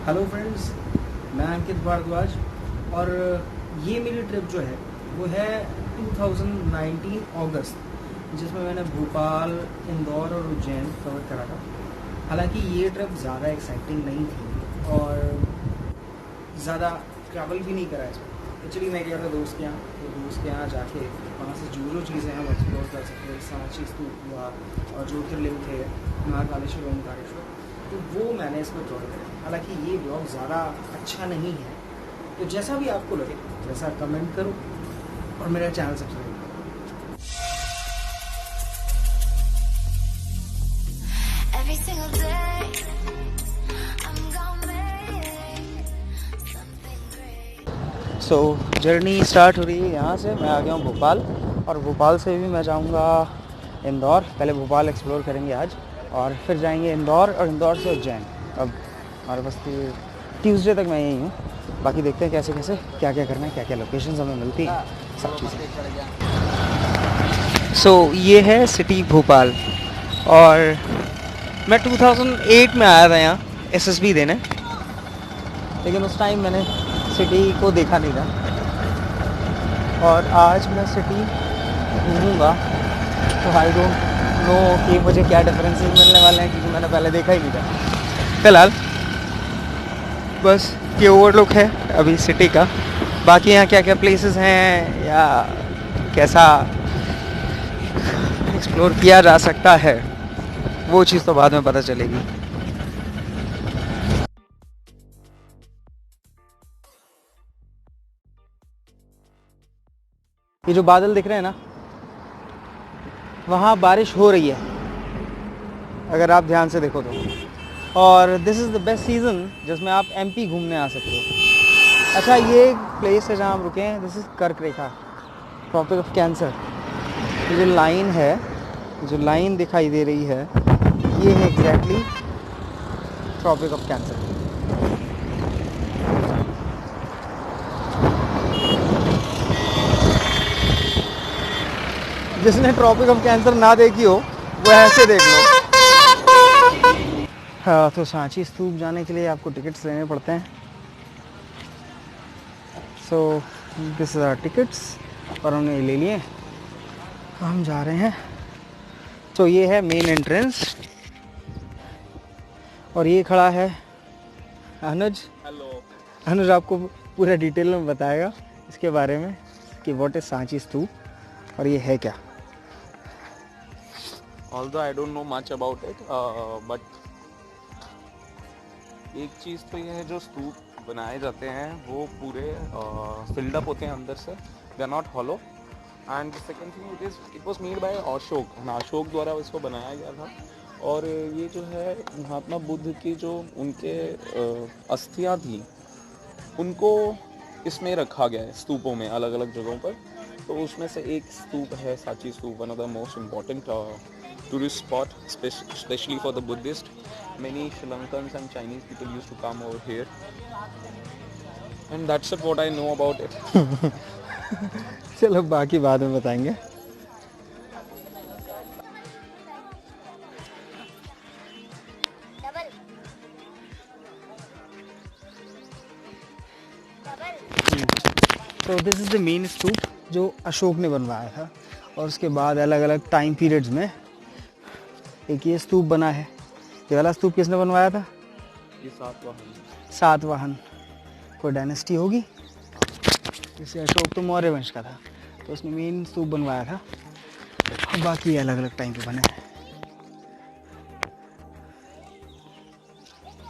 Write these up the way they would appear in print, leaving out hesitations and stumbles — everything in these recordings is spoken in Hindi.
हेलो फ्रेंड्स, मैं अंकित भारद्वाज और ये मेरी ट्रिप जो है वो है 2019 अगस्त, जिसमें मैंने भोपाल, इंदौर और उज्जैन कवर करा था। हालांकि ये ट्रिप ज़्यादा एक्साइटिंग नहीं थी और ज़्यादा ट्रैवल भी नहीं करा इसमें। एक्चुअली मैं गया था दोस्त के यहाँ, तो दोस्त के यहाँ जाके वहाँ से जो चीज़ें हम एक्सप्लोर कर सकते हैं, सांची स्तूप हुआ और ज्योतिर्लिंग थे, महाकालेश्वर, ओमकारेश्वर, तो वो मैंने इसमें कवर करा। हालांकि ये ब्लॉग ज़्यादा अच्छा नहीं है, तो जैसा भी आपको लगे वैसा कमेंट करो और मेरा चैनल सब्सक्राइब करो। Every single day, I'm gonna make something great. So journey start हो रही है यहाँ से। मैं आ गया हूँ भोपाल और भोपाल से भी मैं जाऊँगा इंदौर। पहले भोपाल एक्सप्लोर करेंगे आज और फिर जाएंगे इंदौर और इंदौर से उज्जैन। अब हमारे पास ट्यूसडे तक मैं यहीं हूँ, बाकी देखते हैं कैसे कैसे क्या क्या करना है, क्या क्या लोकेशंस हमें मिलती हैं, सब चीज़ें। सो ये है सिटी भोपाल और मैं 2008 में आया था यहाँ एसएसबी देने, लेकिन उस टाइम मैंने सिटी को देखा नहीं था और आज मैं सिटी घूमूंगा तो आई डोंट नो कि मुझे क्या डिफरेंसेस मिलने वाले हैं, क्योंकि मैंने पहले देखा ही नहीं था। फिलहाल बस ये ओवरलुक है अभी सिटी का। बाकी यहाँ क्या क्या प्लेसेस हैं या कैसा एक्सप्लोर किया जा सकता है वो चीज़ तो बाद में पता चलेगी। ये जो बादल दिख रहे हैं ना, वहाँ बारिश हो रही है अगर आप ध्यान से देखो तो। और this is the best season जिसमें आप एमपी घूमने आ सकते हो। अच्छा, ये एक प्लेस है जहाँ हम रुके हैं, दिस इज़ कर्क रेखा, ट्रॉपिक ऑफ कैंसर। ये जो लाइन है, जो लाइन दिखाई दे रही है, ये है एग्जैक्टली ट्रॉपिक ऑफ कैंसर। जिसने ट्रॉपिक ऑफ कैंसर ना देखी हो वो ऐसे देख लो। हाँ, तो सांची स्तूप जाने के लिए आपको टिकट्स लेने पड़ते हैं। So this is our tickets और हमने ले लिए, हम जा रहे हैं। तो ये है मेन एंट्रेंस और ये खड़ा है अनुज। हेलो। अनुज आपको पूरा डिटेल में बताएगा इसके बारे में कि व्हाट इज सांची स्तूप और ये है क्या। Although I don't know much about it, but एक चीज़ तो ये है, जो स्तूप बनाए जाते हैं वो पूरे फिल्ड अप होते हैं अंदर से, they are not hollow. And second thing, it was made by Ashok द्वारा इसको बनाया गया था। और ये जो है महात्मा बुद्ध की जो उनके अस्थियाँ थी, उनको इसमें रखा गया है स्तूपों में, अलग अलग जगहों पर। तो उसमें से एक स्तूप है Sanchi Stupa, one of the most important tourist spot, especially for the Buddhist. Many Sri Lankans and Chinese people used to come over here, and that's it what I know about it. चलो बाकी बाद में बताएंगे। तो दिस इज़ द मेन स्तूप जो अशोक ने बनवाया था और उसके बाद अलग अलग टाइम पीरियड्स में एक ये स्तूप बना है। ये वाला स्तूप किसने बनवाया था? ये सातवाहन कोई डायनेस्टी होगी, जैसे अशोक तो मौर्य वंश का था, तो उसने मेन स्तूप बनवाया था और बाकी अलग अलग टाइम पे बने हैं।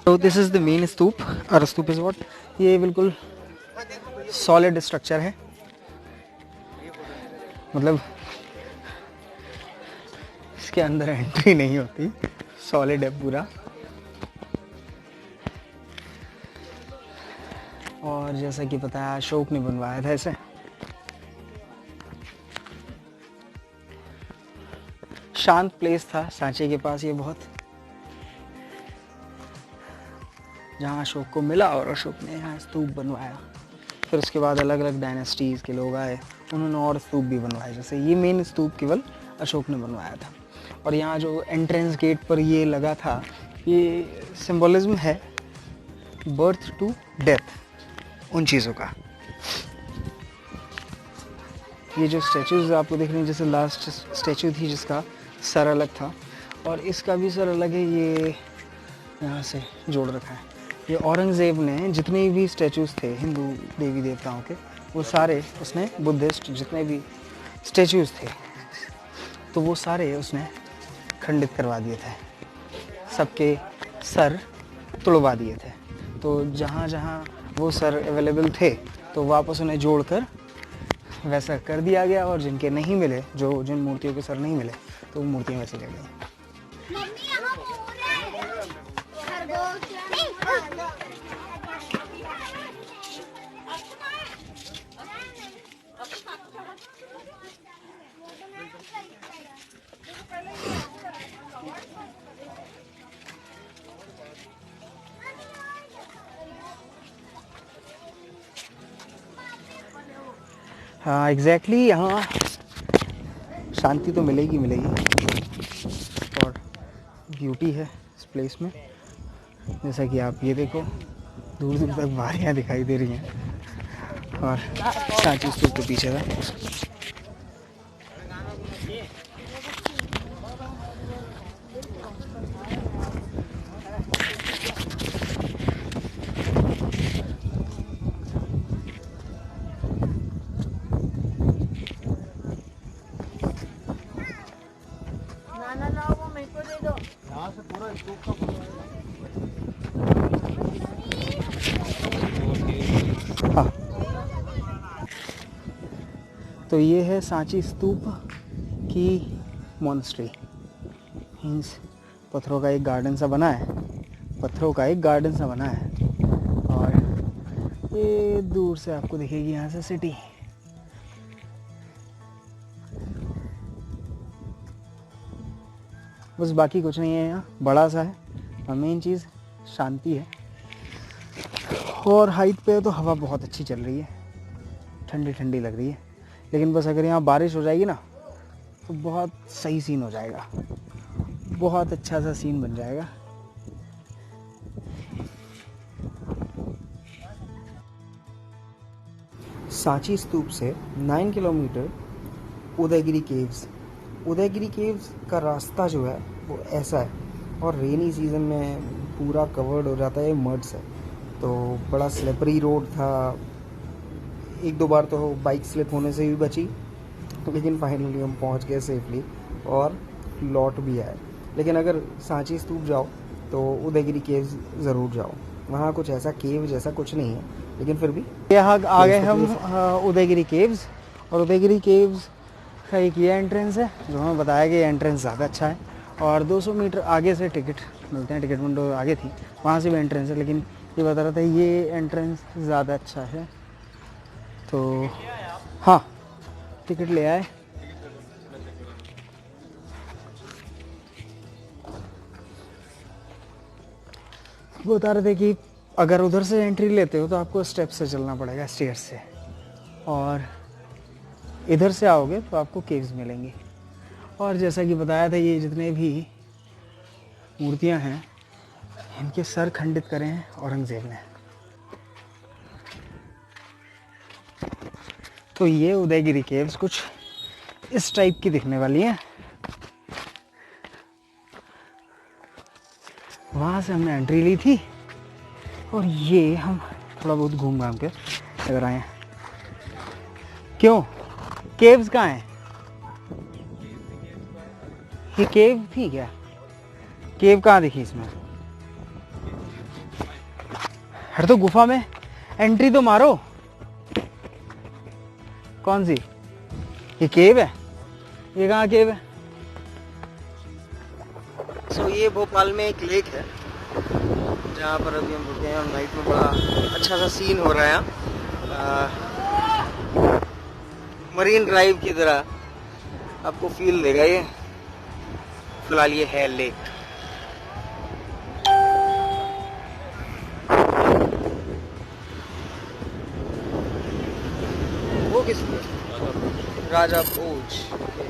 तो दिस इज़ द मेन स्तूप और स्तूप इज़ व्हाट, ये बिल्कुल सॉलिड स्ट्रक्चर है, मतलब इसके अंदर एंट्री नहीं होती, सॉलिड है पूरा। और जैसा कि पता है अशोक ने बनवाया था इसे। शांत प्लेस था सांची के पास ये बहुत, जहाँ अशोक को मिला और अशोक ने यहाँ स्तूप बनवाया। फिर उसके बाद अलग अलग डायनेस्टीज़ के लोग आए, उन्होंने और स्तूप भी बनवाए। जैसे ये मेन स्तूप केवल अशोक ने बनवाया था। और यहाँ जो एंट्रेंस गेट पर ये लगा था, ये सिंबलिज्म है बर्थ टू डेथ, उन चीज़ों का। ये जो स्टैचूज़ आपको दिख रहे हैं, जैसे लास्ट स्टैचू थी जिसका सर अलग था और इसका भी सर अलग है, ये यहाँ से जोड़ रखा है। ये औरंगज़ेब ने जितने भी स्टैचूज़ थे हिंदू देवी देवताओं के, वो सारे उसने, बुद्धिस्ट जितने भी स्टैचूज़ थे तो वो सारे उसने खंडित करवा दिए थे, सबके सर तुड़वा दिए थे। तो जहाँ जहाँ वो सर अवेलेबल थे तो वापस उन्हें जोड़कर वैसा कर दिया गया, और जिनके नहीं मिले, जिन मूर्तियों के सर नहीं मिले, तो वो मूर्तियाँ वैसे रह गई। हाँ एग्जैक्टली, यहाँ शांति तो मिलेगी और ब्यूटी है इस प्लेस में। जैसा कि आप ये देखो, दूर दूर तक वादियाँ दिखाई दे रही हैं और सांची स्तूप के पीछे था। हाँ, तो ये है सांची स्तूप की मोनेस्ट्री। मीन्स पत्थरों का एक गार्डन सा बना है, और ये दूर से आपको दिखेगी यहाँ से सिटी। बस बाकी कुछ नहीं है, यहाँ बड़ा सा है और मेन चीज़ शांति है। और हाइट पे तो हवा बहुत अच्छी चल रही है, ठंडी ठंडी लग रही है। लेकिन बस अगर यहाँ बारिश हो जाएगी ना तो बहुत सही सीन हो जाएगा, बहुत अच्छा सा सीन बन जाएगा। सांची स्तूप से 9 किलोमीटर उदयगिरी केव्स का रास्ता जो है वो ऐसा है, और रेनी सीज़न में पूरा कवर्ड हो जाता है मड से, तो बड़ा स्लिपरी रोड था। 1-2 बार तो बाइक स्लिप होने से भी बची, लेकिन फाइनली हम पहुंच गए सेफली और लौट भी आए। लेकिन अगर सांची स्तूप जाओ तो उदयगिरी केव्स ज़रूर जाओ, वहाँ कुछ ऐसा केव जैसा कुछ नहीं है, लेकिन फिर भी यहाँ आ गए हम उदयगिरी केव्स। और उदयगिरी केव्स का एक ये एंट्रेंस है जो हमें बताया कि एंट्रेंस ज़्यादा अच्छा है, और 200 मीटर आगे से टिकट मिलते हैं। टिकट विंडो आगे थी, वहाँ से भी एंट्रेंस है, लेकिन ये बता रहा था ये एंट्रेंस ज़्यादा अच्छा है। तो हाँ, टिकट ले आए। वो बता रहे थे कि अगर उधर से एंट्री लेते हो तो आपको स्टेप से चलना पड़ेगा, स्टेयर से, और इधर से आओगे तो आपको केव्स मिलेंगी। और जैसा कि बताया था, ये जितने भी मूर्तियां हैं इनके सर खंडित करे हैं औरंगज़ेब ने। तो ये उदयगिरी केव्स कुछ इस टाइप की दिखने वाली हैं। वहाँ से हमने एंट्री ली थी और ये हम थोड़ा बहुत घूम घाम के अगर आए। क्यों, केव्स कहाँ हैं? ये केव थी क्या? केव कहाँ दिखी इसमें? हर तो गुफा में एंट्री तो मारो। कौन सी? ये केव है? ये कहाँ केव है? सो ये भोपाल में एक लेक है जहाँ पर अभी हम रुके हैं, और नाइट में बड़ा अच्छा सा सीन हो रहा है। मरीन ड्राइव की तरह आपको फील देगा ये। फिलहाल ये है लेक। वो किस राजा भोज।